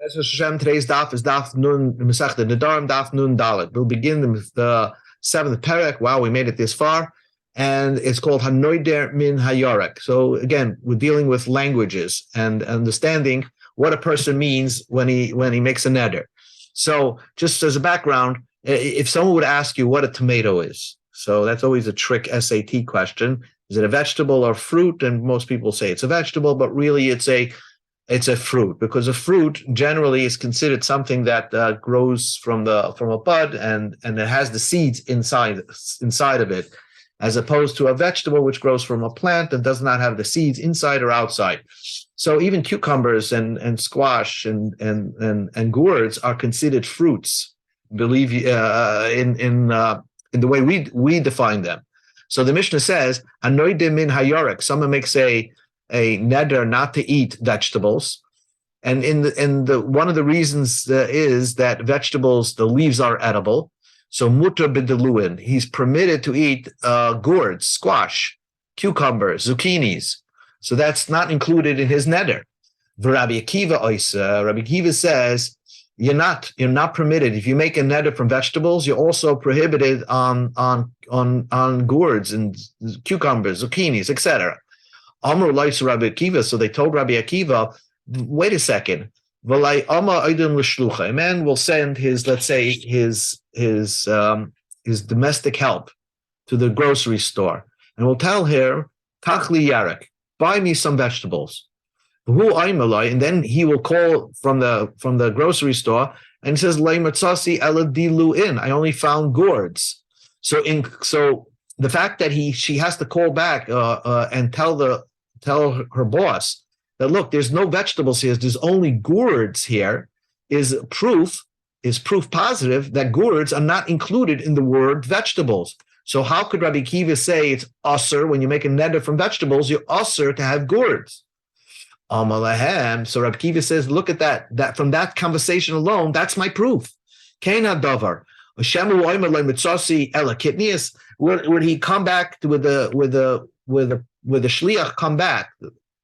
As Hashem, today's daf is daf nun Masechta Nedarim Daf Nun Dalet. We'll begin the seventh parak. Wow, we made it this far, and it's called Hanoider Min Hayorek. So again, we're dealing with languages and understanding what a person means when he makes a neder. So just as a background, if someone would ask you what a tomato is, so that's always a trick SAT question. Is it a vegetable or fruit? And most people say it's a vegetable, but really it's a fruit, because a fruit generally is considered something that grows from a bud and it has the seeds inside of it, as opposed to a vegetable which grows from a plant and does not have the seeds inside or outside. So even cucumbers and squash and gourds are considered fruits, believe in the way we define them. So the Mishnah says, "Anoide min hayorek." Someone makes a neder not to eat vegetables, and in the one of the reasons is that vegetables, the leaves are edible. So mutar b'deluin, he's permitted to eat gourds, squash, cucumbers, zucchinis. So that's not included in his neder. Rabbi Akiva says you're not permitted. If you make a neder from vegetables, you're also prohibited on gourds and cucumbers, zucchinis, etc. Amr likes Rabbi Akiva, so they told Rabbi Akiva, wait a second. A man will send his, let's say, his domestic help to the grocery store, and will tell her, Tachli Yarek, buy me some vegetables. And then he will call from the grocery store and says, I only found gourds. So the fact that she has to call back and tell her boss that, look, there's no vegetables here, there's only gourds here, is proof positive that gourds are not included in the word vegetables. So how could Rabbi Akiva say it's usher when you make a neder from vegetables, you're usher to have gourds? So Rabbi Akiva says, look at that from that conversation alone, that's my proof. Would he come back with the shliach come back,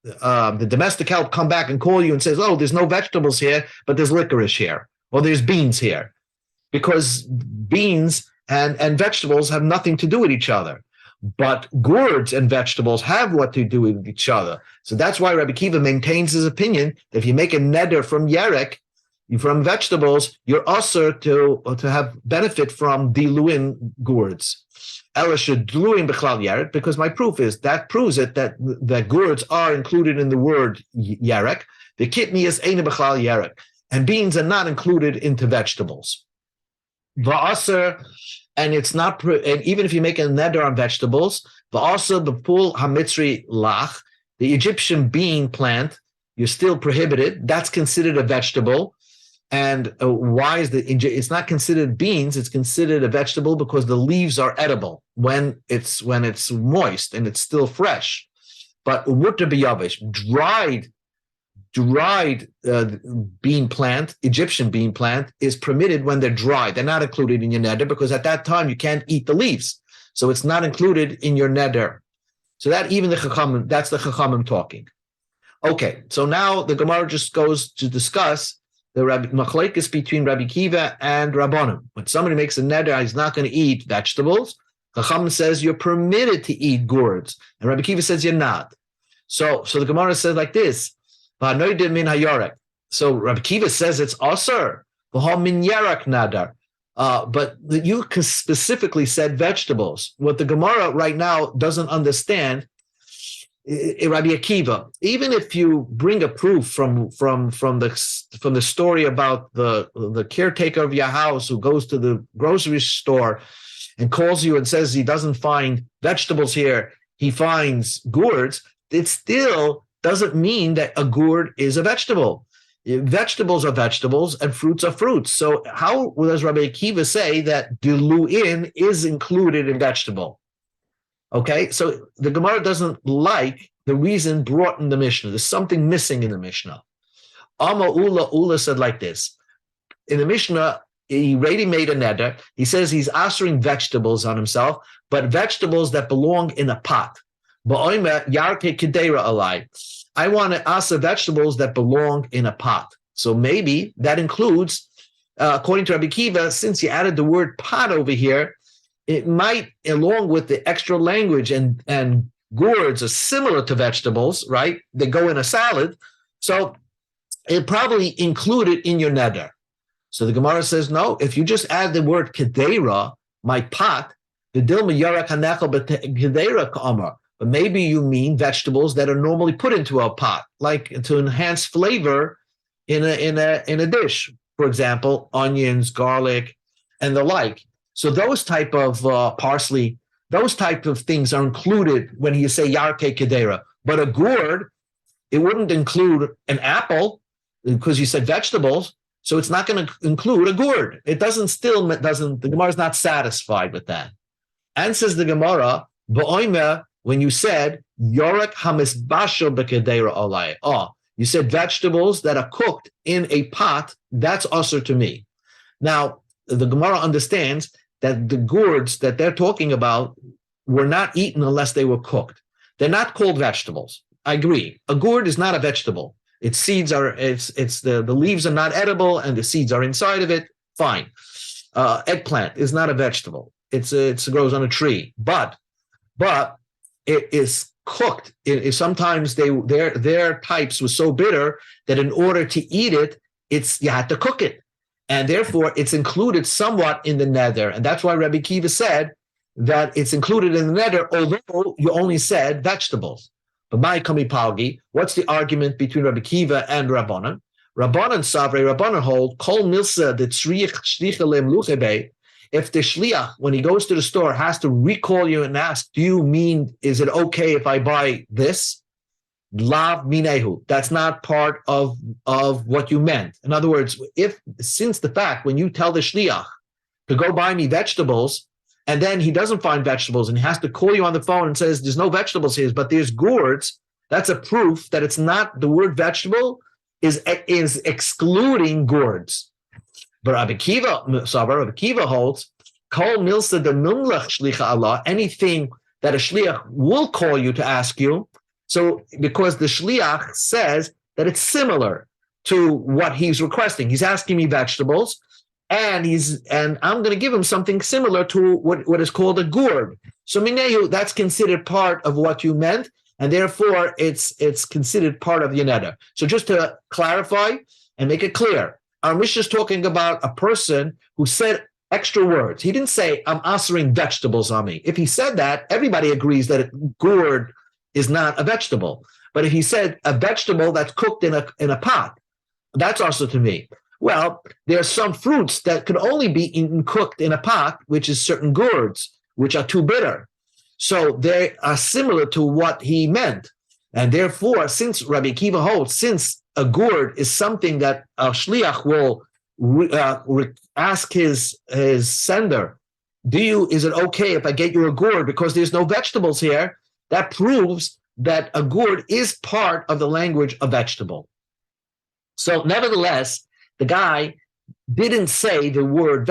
the domestic help come back and call you and says, oh, there's no vegetables here, but there's licorice here, or there's beans here, because beans and vegetables have nothing to do with each other. But gourds and vegetables have what to do with each other. So that's why Rabbi Akiva maintains his opinion that if you make a neder from yerek, from vegetables, you're usher to have benefit from diluin gourds. Because my proof is that proves it that gourds are included in the word yerek. The kidney is ein b'chlal yerek, and beans are not included into vegetables. Va'aser, and it's not, and even if you make a neder on vegetables, va'aser b'pul hamitzri lach, the Egyptian bean plant, you're still prohibited. That's considered a vegetable. And why is it's not considered beans? It's considered a vegetable because the leaves are edible when it's moist and it's still fresh. But dried bean plant, Egyptian bean plant, is permitted when they're dry. They're not included in your neder because at that time you can't eat the leaves, so it's not included in your neder. So that even the Chachamim, that's the Chachamim talking. Okay, so now the Gemara just goes to discuss the machlekes between Rabbi Akiva and Rabbanim. When somebody makes a neder, he's not going to eat vegetables. Chacham says you're permitted to eat gourds, and Rabbi Akiva says you're not. So the Gemara says like this: So Rabbi Akiva says it's asur, min yarak nadar. But you specifically said vegetables. What the Gemara right now doesn't understand, Rabbi Akiva, even if you bring a proof from the story about the caretaker of your house who goes to the grocery store and calls you and says he doesn't find vegetables here, he finds gourds, it still doesn't mean that a gourd is a vegetable. Vegetables are vegetables and fruits are fruits. So how does Rabbi Akiva say that diluin is included in vegetable? Okay, so the Gemara doesn't like the reason brought in the Mishnah. There's something missing in the Mishnah. Ula said like this. In the Mishnah, he already made a neder. He says he's answering vegetables on himself, but vegetables that belong in a pot. I want to answer vegetables that belong in a pot. So maybe that includes, according to Rabbi Kiva, since you added the word pot over here, it might, along with the extra language and gourds are similar to vegetables, right? They go in a salad. So it probably included in your neder. So the Gemara says, no, if you just add the word kedera, my pot, the dilma yarak hanechel kedera k'amar, but maybe you mean vegetables that are normally put into a pot, like to enhance flavor in a dish. For example, onions, garlic, and the like. So those type of parsley, those type of things are included when you say yarke kedera. But a gourd, it wouldn't include an apple because you said vegetables. So it's not going to include a gourd. It doesn't, the Gemara is not satisfied with that. And says the Gemara, when you said, Yorek hamisbashel bekedera olai. Oh, you said vegetables that are cooked in a pot, that's also to me. Now, the Gemara understands that the gourds that they're talking about were not eaten unless they were cooked. They're not called vegetables. I agree. A gourd is not a vegetable. Its seeds are, the leaves are not edible and the seeds are inside of it. Fine. Eggplant is not a vegetable. It grows on a tree, but it is cooked. Sometimes their types were so bitter that in order to eat it, you had to cook it. And therefore it's included somewhat in the neder. And that's why Rabbi Kiva said that it's included in the neder, although you only said vegetables. But my kami palgi, what's the argument between Rabbi Kiva and Rabbanan? Rabbanan hold kol milsa the tzriich shlicha lem luchebe. If the shliach, when he goes to the store, has to recall you and ask, do you mean, is it okay if I buy this? Lav minehu. That's not part of what you meant. In other words, since the fact when you tell the shliach to go buy me vegetables, and then he doesn't find vegetables and he has to call you on the phone and says, there's no vegetables here, but there's gourds, that's a proof that it's not, the word vegetable is excluding gourds. But Rabbi Kiva holds, kol milsa de numlach shlicha Allah, anything that a shliach will call you to ask you. So because the shliach says that it's similar to what he's requesting. He's asking me vegetables, and I'm going to give him something similar to what is called a gourd. So minehu, that's considered part of what you meant, and therefore it's considered part of your neder. So just to clarify and make it clear, our Mishnah is talking about a person who said extra words. He didn't say, I'm answering vegetables on me. If he said that, everybody agrees that gourd is not a vegetable. But if he said a vegetable that's cooked in a pot, that's also to me. Well, there are some fruits that could only be cooked in a pot, which is certain gourds, which are too bitter. So they are similar to what he meant. And therefore, since Rabbi Kiva holds, since a gourd is something that a shliach will ask his sender, is it okay if I get you a gourd because there's no vegetables here? That proves that a gourd is part of the language of vegetable. So nevertheless, the guy didn't say the word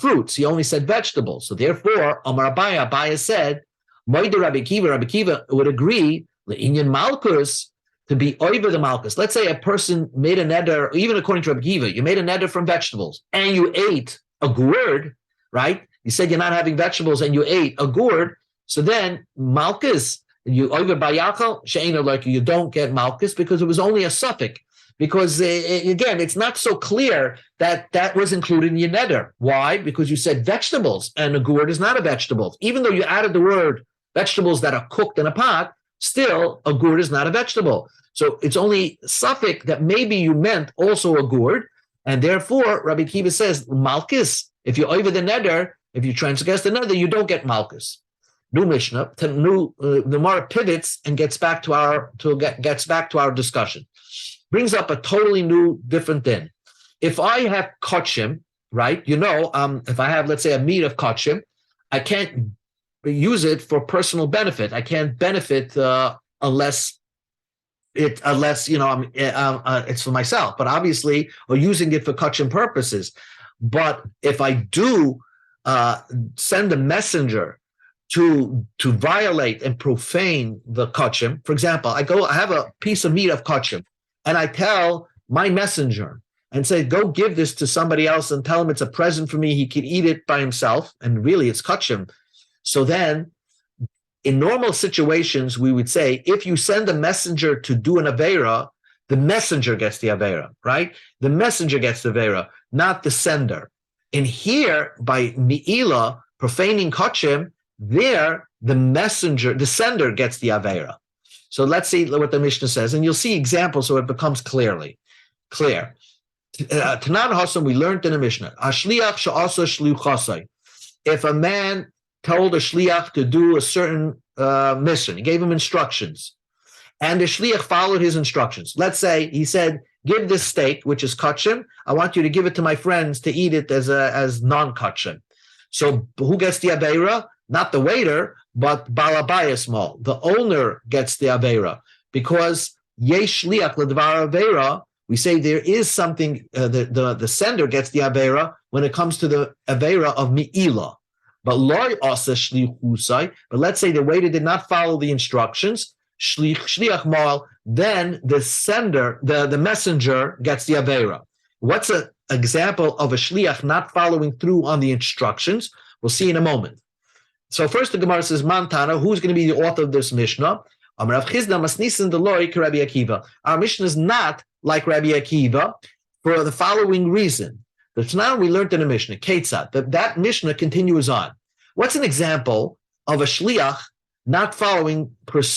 fruits. He only said vegetables. So therefore, Amar Abaya said, Moide Rabbi Kiva would agree, Inyan Malkus, to be over the Malkus. Let's say a person made a neder, even according to Rabbi Kiva, you made a neder from vegetables and you ate a gourd, right? You said you're not having vegetables and you ate a gourd. So then Malkus, you over Bayachal, She'ena, like you don't get Malkus because it was only a suffix. Because again, it's not so clear that was included in your neder. Why? Because you said vegetables, and a gourd is not a vegetable. Even though you added the word vegetables that are cooked in a pot, still a gourd is not a vegetable. So it's only suffix that maybe you meant also a gourd, and therefore Rabbi Kiva says malchus. If you over the neder, if you transgress the neder, you don't get malchus. New Mishnah, the Gemara pivots and gets back to our discussion. Brings up a totally new, different thing. If I have kachim, right? If I have, let's say, a meat of kachim, I can't use it for personal benefit. I can't benefit unless it's for myself. But obviously, or using it for kachim purposes. But if I do send a messenger to violate and profane the kachim, for example, I have a piece of meat of kachim. And I tell my messenger, and say, go give this to somebody else and tell him it's a present for me, he can eat it by himself, and really it's kachim. So then, in normal situations, we would say, if you send a messenger to do an Aveira, the messenger gets the Aveira, right? The messenger gets the Aveira, not the sender. And here, by Mi'ila, profaning kachim, there, the messenger, the sender gets the Aveira. So let's see what the Mishnah says, and you'll see examples so it becomes clear. Tanan Hasan, we learned in the Mishnah, Ashliach she'asa shliuchasai. If a man told a shliach to do a certain mission, he gave him instructions, and the shliach followed his instructions. Let's say he said, give this steak, which is kachim, I want you to give it to my friends to eat it as non-kachim. So who gets the Aveira? Not the waiter, but Balabayas Mal. The owner gets the Aveira, because yesh shliach ledvar Aveira, we say there is something, the sender gets the Aveira when it comes to the Aveira of Mi'ila. But loy asa shlichusai, but let's say the waiter did not follow the instructions, shliach mal, then the sender, the messenger gets the Aveira. What's an example of a shliach not following through on the instructions? We'll see in a moment. So first the Gemara says, Mantana, who's going to be the author of this Mishnah? Our Mishnah is not like Rabbi Akiva for the following reason. So now we learned in the Mishnah, Ketzat, that Mishnah continues on. What's an example of a shliach not following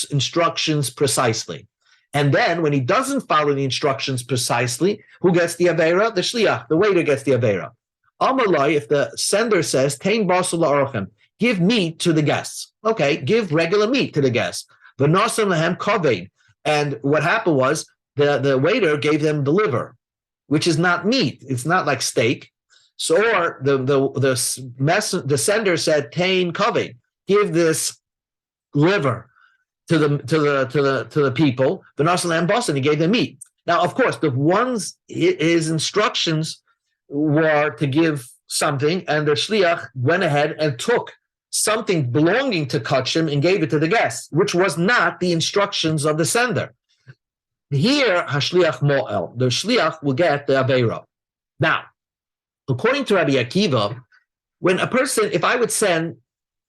instructions precisely? And then when he doesn't follow the instructions precisely, who gets the Aveira? The shliach, the waiter gets the Aveira. Amalai, if the sender says, Tein basul la'orchem, give meat to the guests. Okay, give regular meat to the guests. V'nasan lahem kaved. And what happened was the waiter gave them the liver, which is not meat. It's not like steak. So, or the sender said, "Tain kaved, give this liver to the people." V'nasan lahem basan, he gave them meat. Now, of course, the ones his instructions were to give something, and the shliach went ahead and took something belonging to kachim and gave it to the guests, which was not the instructions of the sender. Here, hashliach mo'el, the shliach will get the aveira. Now, according to Rabbi Akiva, when a person, if I would send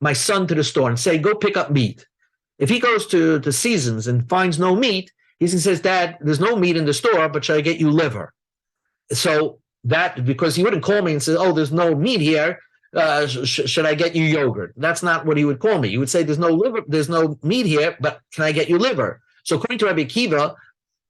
my son to the store and say, go pick up meat, if he goes to Seasons and finds no meat, he says, Dad, there's no meat in the store, but should I get you liver? So that, because he wouldn't call me and say, oh, there's no meat here, should I get you yogurt? That's not what he would call me. He would say, there's no liver, there's no meat here, but can I get you liver? So according to Rabbi Akiva,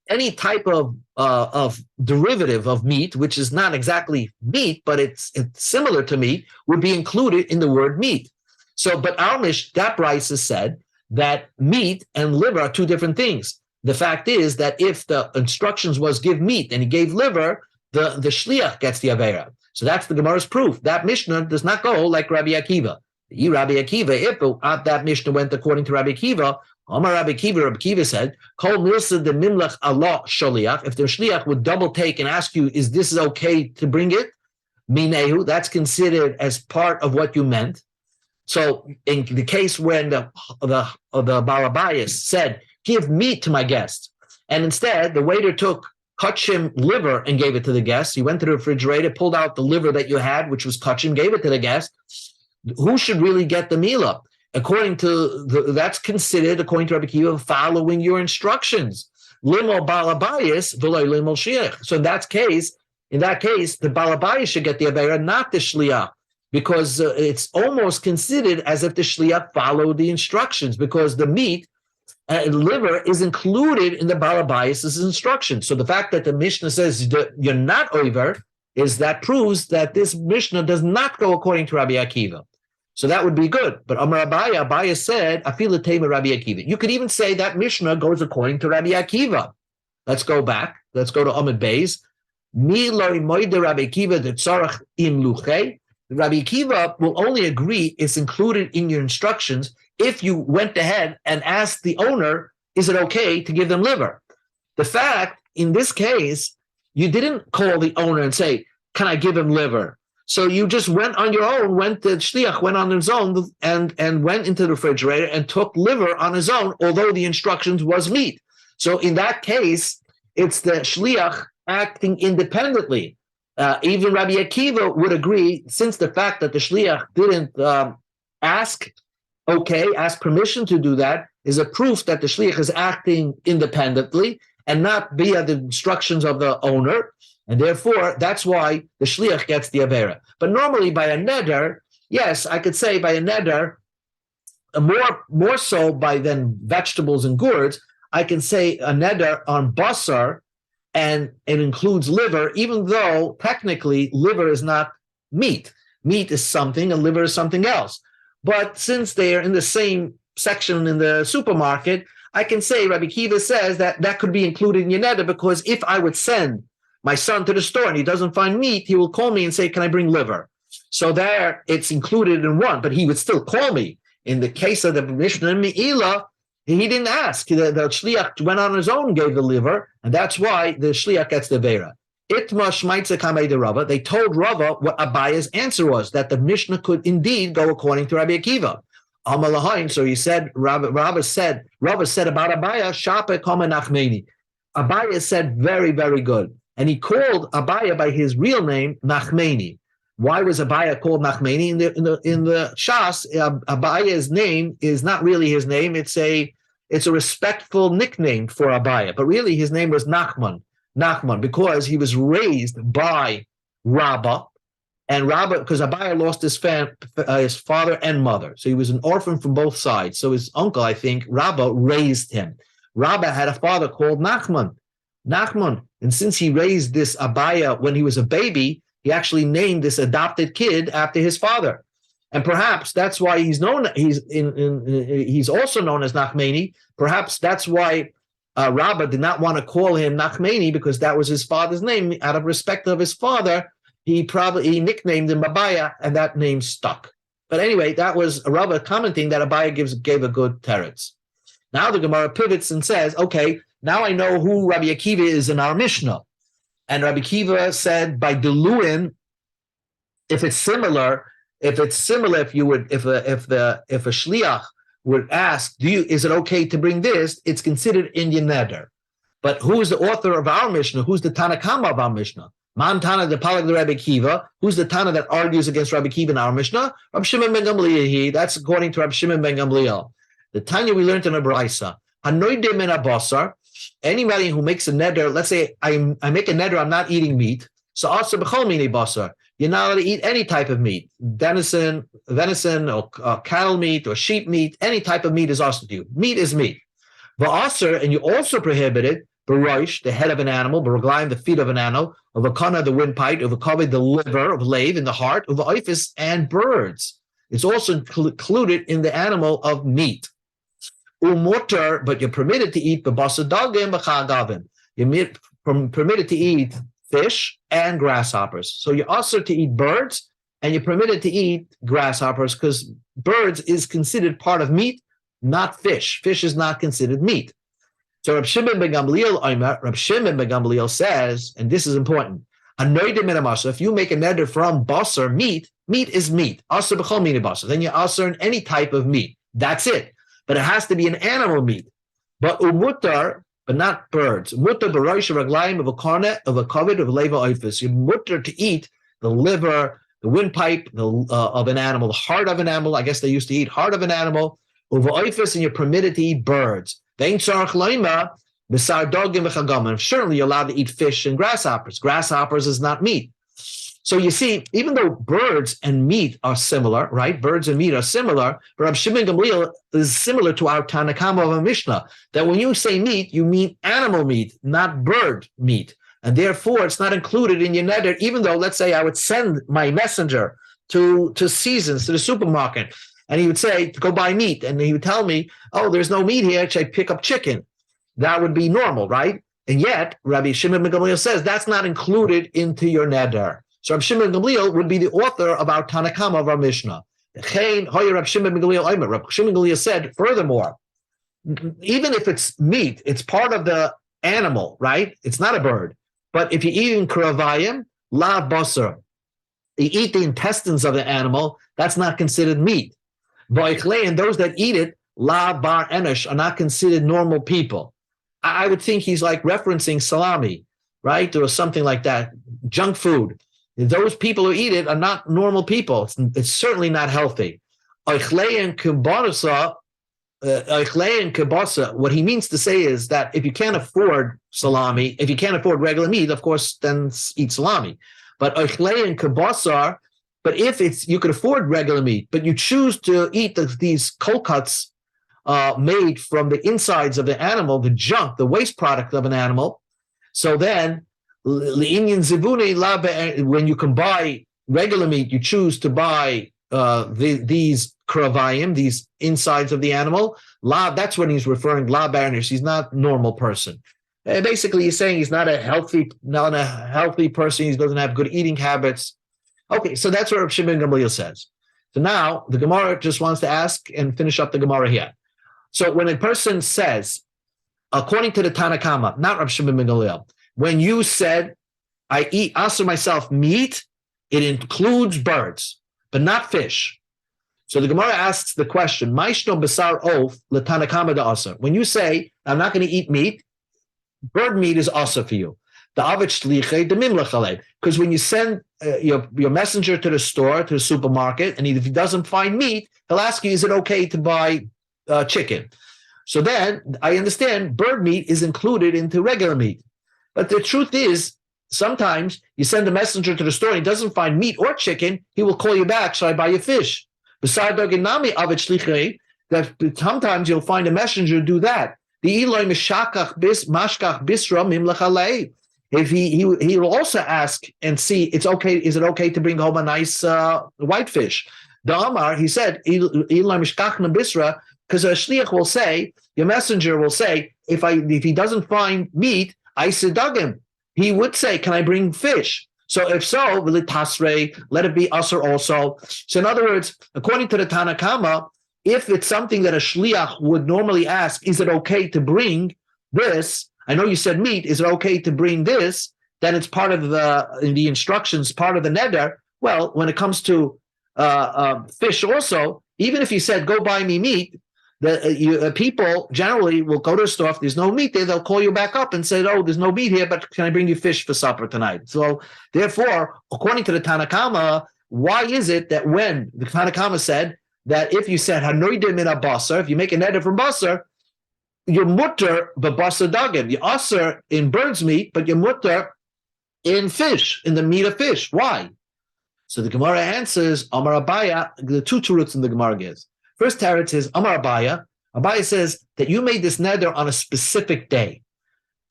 any type of derivative of meat, which is not exactly meat, but it's similar to meat, would be included in the word meat. So, but Almish, that Brisa said that meat and liver are two different things. The fact is that if the instructions was give meat and he gave liver, the shliach gets the aveira. So that's the Gemara's proof. That Mishnah does not go like Rabbi Akiva. Rabbi Akiva, if that Mishnah went according to Rabbi Akiva, Amar Rabbi Akiva said, Kol milsa de mimlach Allah shaliach. If the shliach would double take and ask you, is this okay to bring it? Minehu, that's considered as part of what you meant. So in the case when the Balabayas said, give meat to my guest, and instead the waiter took kachim liver and gave it to the guest. He went to the refrigerator, pulled out the liver that you had, which was kachim, gave it to the guest. Who should really get the milah? According to that's considered, according to Rabbi Akiva, following your instructions. Limo balabayis v'lo limo shliach. So in that case, the balabayis should get the aveira, not the shliach, because it's almost considered as if the shliach followed the instructions, because the meat liver is included in the balabayis' instructions. So the fact that the Mishnah says that you're not over is that proves that this Mishnah does not go according to Rabbi Akiva. So that would be good. But Amar Abaya said, Afila Tema Rabbi Akiva. You could even say that Mishnah goes according to Rabbi Akiva. Let's go back. Let's go to Amud Beis. Mi loi moide Rabbi Akiva de tzarach im luchei. Rabbi Akiva will only agree it's included in your instructions if you went ahead and asked the owner, is it okay to give them liver? The fact, in this case, you didn't call the owner and say, can I give him liver? So you just went on your own, the shliach went on his own and went into the refrigerator and took liver on his own, although the instructions was meat. So in that case, it's the shliach acting independently. Even Rabbi Akiva would agree, since the fact that the shliach didn't ask permission to do that, is a proof that the shliach is acting independently and not via the instructions of the owner. And therefore, that's why the shliach gets the avera. But normally by a neder, yes, I could say by a neder, more so by than vegetables and gourds, I can say a neder on basar, and it includes liver, even though technically liver is not meat. Meat is something and liver is something else. But since they are in the same section in the supermarket, I can say Rabbi Kiva says that could be included in your neder, because if I would send my son to the store and he doesn't find meat, he will call me and say, can I bring liver? So there it's included in one, but he would still call me. In the case of the Mishnah and Me'ilah, he didn't ask. The shliach went on his own, gave the liver, and that's why the shliach gets the vera. Itma shmaitza kamei de Rava. They told Rava what Abaya's answer was, that the Mishnah could indeed go according to Rabbi Akiva. Amalahain. So he said, Rava said about Abaya, Shapa Kama Nachmeni. Abaya said very, very good. And he called Abaya by his real name, Nachmeni. Why was Abaya called Nachmeni? In the Shas, Abaya's name is not really his name. It's a respectful nickname for Abaya, but really his name was Nachman, because he was raised by Rabbah, and Rabbah, because Abaya lost his father and mother, so he was an orphan from both sides. So his uncle, I think, Rabbah, raised him. Rabbah had a father called Nachman, and since he raised this Abaya when he was a baby, he actually named this adopted kid after his father, and perhaps that's why he's known. He's also known as Nachmeni. Perhaps that's why Rabbah did not want to call him Nachmeni, because that was his father's name. Out of respect of his father, he nicknamed him Abaya, and that name stuck. But anyway, that was Rabbah commenting that Abaya gave a good teretz. Now the Gemara pivots and says, okay, now I know who Rabbi Akiva is in our Mishnah. And Rabbi Akiva said by Deluin, if a shliach would ask, is it okay to bring this? It's considered in your neder. But who is the author of our Mishnah? Who's the Tanakama of our Mishnah? Man Tana the Palag the Rabbi Akiva. Who's the Tana that argues against Rabbi Akiva in our Mishnah? Rabbi Shimon ben Gamliel. That's according to Rabbi Shimon ben Gamliel. The Tanya we learned in a Braisa. Hanoidim min abasar. Anybody who makes a neder, let's say I make a neder, I'm not eating meat. So also b'chol mini basar. You're not allowed to eat any type of meat, venison or cattle meat or sheep meat. Any type of meat is also to you. Meat is meat. V'asar, and you also prohibited b'roish, the head of an animal, b'raglayim, the feet of an animal, of a kana, the windpipe, of a kavod, the liver, of lave, in the heart, of oifis, and birds. It's also included in the animal of meat. Umutar, but you're permitted to eat b'basar dagim b'chagavim. You're permitted to eat fish and grasshoppers. So you're also to eat birds, and you're permitted to eat grasshoppers, because birds is considered part of meat, not fish. Fish is not considered meat. So Reb Shimon ben Gamliel says, and this is important, if you make a neder from basar, meat is meat. Asar b'chol mini basar. Then you're asar in any type of meat. That's it. But it has to be an animal meat. But umutar, but not birds. Mutar b'roish raglayim of a karna, of a kavod, of a leva oifus. You're mutar to eat the liver, the windpipe of an animal, the heart of an animal. I guess they used to eat heart of an animal. Uva oifus, and you're permitted to eat birds. Certainly you're allowed to eat fish and grasshoppers. Grasshoppers is not meat. So you see, even though birds and meat are similar, right? Birds and meat are similar, but Reb Shimon Gamliel is similar to our Tanakama of a Mishnah, that when you say meat, you mean animal meat, not bird meat. And therefore, it's not included in your neder, even though, let's say, I would send my messenger to Seasons, to the supermarket, and he would say, go buy meat. And he would tell me, oh, there's no meat here, should I pick up chicken? That would be normal, right? And yet, Rabbi Shimon ben Gamliel says that's not included into your neder. So Rabbi Shimon ben Gamliel would be the author of our Tanakama of our Mishnah. Rabbi Shimon ben Gamliel said, furthermore, even if it's meat, it's part of the animal, right? It's not a bird. But if you're eating kravayim, la basar, you eat the intestines of the animal, that's not considered meat. And those that eat it, la bar enish, are not considered normal people. I would think he's like referencing salami. right? Or something like that, junk food. Those people who eat it are not normal people. It's certainly not healthy. What he means to say is that if you can't afford salami, if you can't afford regular meat, of course, then eat salami. But if you could afford regular meat, but you choose to eat these cold cuts made from the insides of the animal, the junk, the waste product of an animal, so then when you can buy regular meat, you choose to buy these kravayim, these insides of the animal. That's when he's referring la barnish. He's not a normal person. Basically, he's saying he's not a healthy person. He doesn't have good eating habits. Okay, so that's what Rav Shimon Gamliel says. So now the Gemara just wants to ask and finish up the Gemara here. So when a person says, according to the Tanna Kama, not Rav Shimon Gamliel, when you said, I eat also myself meat, it includes birds, but not fish. So the Gemara asks the question, Maishno Basar Oaf L'Tanna Kama Da'asa. When you say, I'm not going to eat meat, bird meat is also for you. Because when you send your messenger to the store, to the supermarket, and if he doesn't find meat, he'll ask you, is it okay to buy chicken? So then I understand bird meat is included into regular meat. But the truth is, sometimes you send a messenger to the store and he doesn't find meat or chicken, he will call you back, shall I buy you fish? That sometimes you'll find a messenger do that. If he will also ask and see, is it okay to bring home a nice whitefish? The Amar, he said, because a shliach will say, your messenger will say, if he doesn't find meat, I sedagim. He would say, can I bring fish? So if so, let it be usher also. So in other words, according to the Tanna Kama, if it's something that a shliach would normally ask, is it okay to bring this? I know you said meat. Is it okay to bring this? Then it's part of the instructions, part of the neder. Well, when it comes to fish also, even if you said, go buy me meat, people generally will go to the store. If there's no meat there, they'll call you back up and say, oh, there's no meat here, but can I bring you fish for supper tonight? So therefore, according to the Tanna Kama, why is it that when the Tanna Kama said that if you said, hanoidim in a basar, if you make a neder from basar, you're mutter b'basar dagim. You're usher in bird's meat, but you're mutter in fish, in the meat of fish. Why? So the Gemara answers, Amar Abaya, the two roots in the Gemara gives. First teretz is Amar Abaya. Abaya says that you made this neder on a specific day.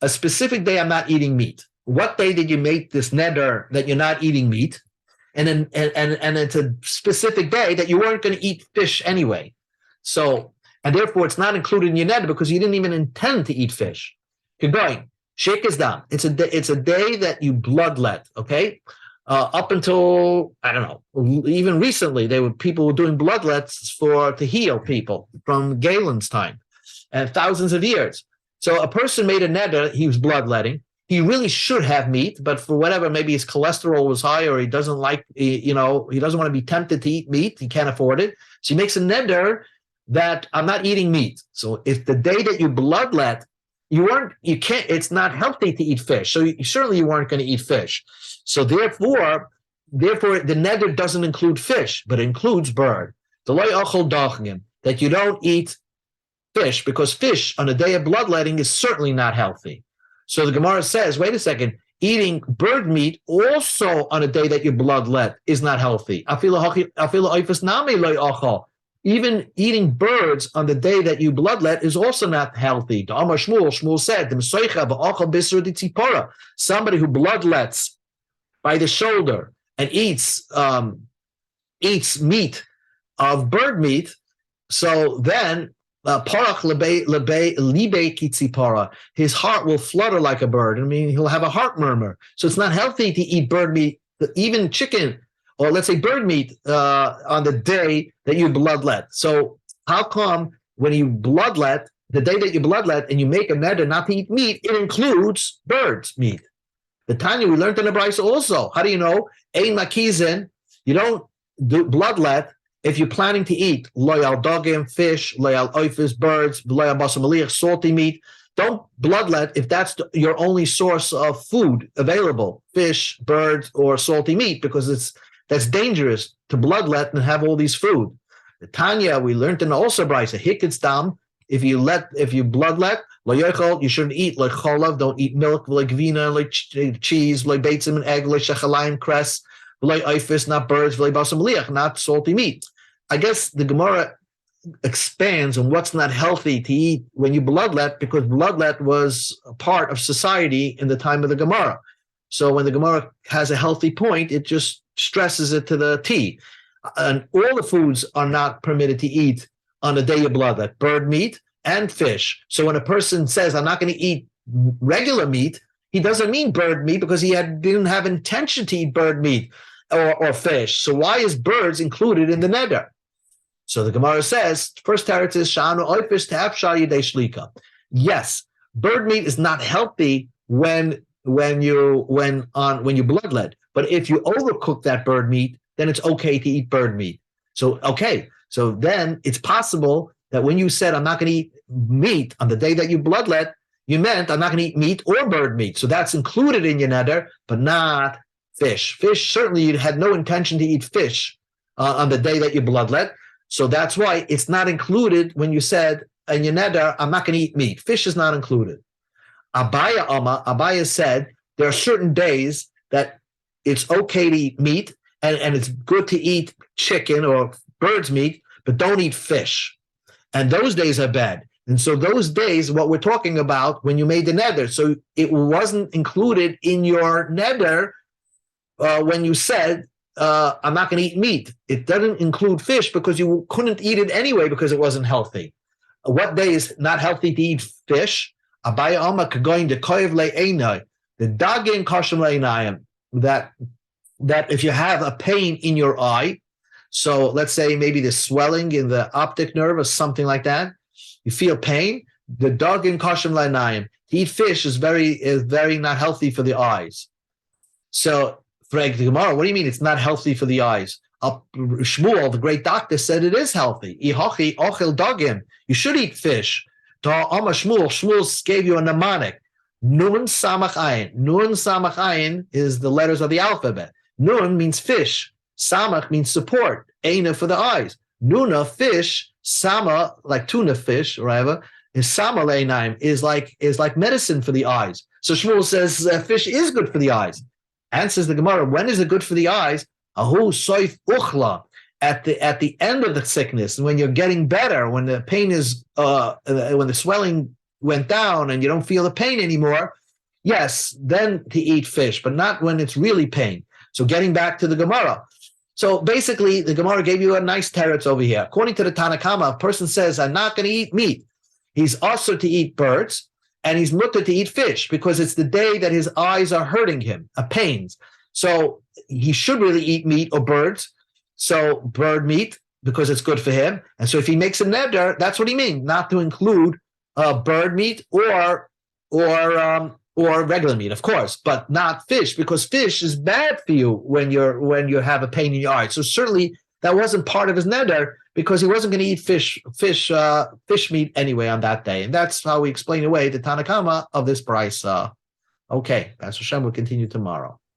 A specific day I'm not eating meat. What day did you make this neder that you're not eating meat? And then and it's a specific day that you weren't going to eat fish anyway. So, and therefore it's not included in your neder because you didn't even intend to eat fish. You're going, shake is down. It's a day that you bloodlet, okay? Up until, I don't know, even recently, people were doing bloodlets to heal people from Galen's time and thousands of years. So a person made a neder, he was bloodletting. He really should have meat, but for whatever, maybe his cholesterol was high or he doesn't he doesn't want to be tempted to eat meat. He can't afford it. So he makes a neder that I'm not eating meat. So if the day that you bloodlet, it's not healthy to eat fish. So certainly you weren't going to eat fish. So therefore, the neder doesn't include fish, but it includes bird. That you don't eat fish, because fish on a day of bloodletting is certainly not healthy. So the Gemara says, wait a second, eating bird meat also on a day that you bloodlet is not healthy. Even eating birds on the day that you bloodlet is also not healthy. Shmuel said, somebody who bloodlets by the shoulder and eats meat of bird meat, so then his heart will flutter like a bird. I mean, he'll have a heart murmur. So it's not healthy to eat bird meat, even chicken, or let's say bird meat, on the day that you bloodlet. So how come when you bloodlet, the day that you bloodlet and you make a neder not to eat meat, it includes birds meat? The Tanya, we learned in the Brisa also. How do you know? Ein makizin, you don't do bloodlet if you're planning to eat loyal dogim, fish, loyal oifis, birds, loyal basar malich, salty meat. Don't bloodlet if that's your only source of food available, fish, birds, or salty meat, because that's dangerous to bloodlet and have all these food. The Tanya, we learned in the also brisa, hikitstam, if you bloodlet, you shouldn't eat like cholav, don't eat milk, like vina, like cheese, like beitzim and egg, like shechalayim, cress, like ifis, not birds, like basam liach, not salty meat. I guess the Gemara expands on what's not healthy to eat when you bloodlet, because bloodlet was a part of society in the time of the Gemara. So when the Gemara has a healthy point, it just stresses it to the T. And all the foods are not permitted to eat on the day you bloodlet, bird meat and fish. So when a person says, I'm not going to eat regular meat, he doesn't mean bird meat because he didn't have intention to eat bird meat or fish. So why is birds included in the neder? So the Gemara says, first teretz is sha'anu oifish te'afshal yidei shlika. Yes, bird meat is not healthy when you bloodlet, but if you overcook that bird meat, then it's okay to eat bird meat. So then it's possible that when you said I'm not going to eat meat on the day that you bloodlet, you meant I'm not going to eat meat or bird meat. So that's included in your neder, but not fish. Fish, certainly you had no intention to eat fish on the day that you bloodlet. So that's why it's not included when you said in your neder, I'm not going to eat meat. Fish is not included. Abaya said there are certain days that it's okay to eat meat and it's good to eat chicken or bird's meat, but don't eat fish. And those days are bad. And so those days, what we're talking about when you made the neder, so it wasn't included in your neder when you said, I'm not going to eat meat. It doesn't include fish because you couldn't eat it anyway because it wasn't healthy. What day is not healthy to eat fish? Abaya Amar going to koyev le'enai, the dagin kashim le'enayim, that if you have a pain in your eye, so let's say maybe the swelling in the optic nerve or something like that, you feel pain, the dagin kashim le'enayim, to eat fish is very not healthy for the eyes. So for the Gemara, what do you mean it's not healthy for the eyes? Shmuel, the great doctor, said it is healthy. Ihachi ochel dagim. You should eat fish. Shmuel gave you a mnemonic. Nun samach ayin. Nun samach ayin is the letters of the alphabet. Nun means fish. Samach means support. Eina for the eyes. Nuna, fish. Sama, like tuna fish or whatever, is sama le'inaim, is like medicine for the eyes. So Shmuel says fish is good for the eyes. Answers the Gemara, when is it good for the eyes? Ahu soif uchla, at the end of the sickness, when you're getting better, when the pain is when the swelling went down and you don't feel the pain anymore, yes, then to eat fish, but not when it's really pain. So getting back to the Gemara. So basically, the Gemara gave you a nice teretz over here. According to the Tanakama, a person says, I'm not going to eat meat. He's also to eat birds, and he's mutter to eat fish because it's the day that his eyes are hurting him, pains. So he should really eat meat or birds. So bird meat, because it's good for him. And so if he makes a neder, that's what he means, not to include bird meat or regular meat, of course, but not fish, because fish is bad for you when you have a pain in your eye. So certainly that wasn't part of his neder, because he wasn't going to eat fish meat anyway on that day. And that's how we explain away the Tanakama of this price. Okay, Pastor Hashem will continue tomorrow.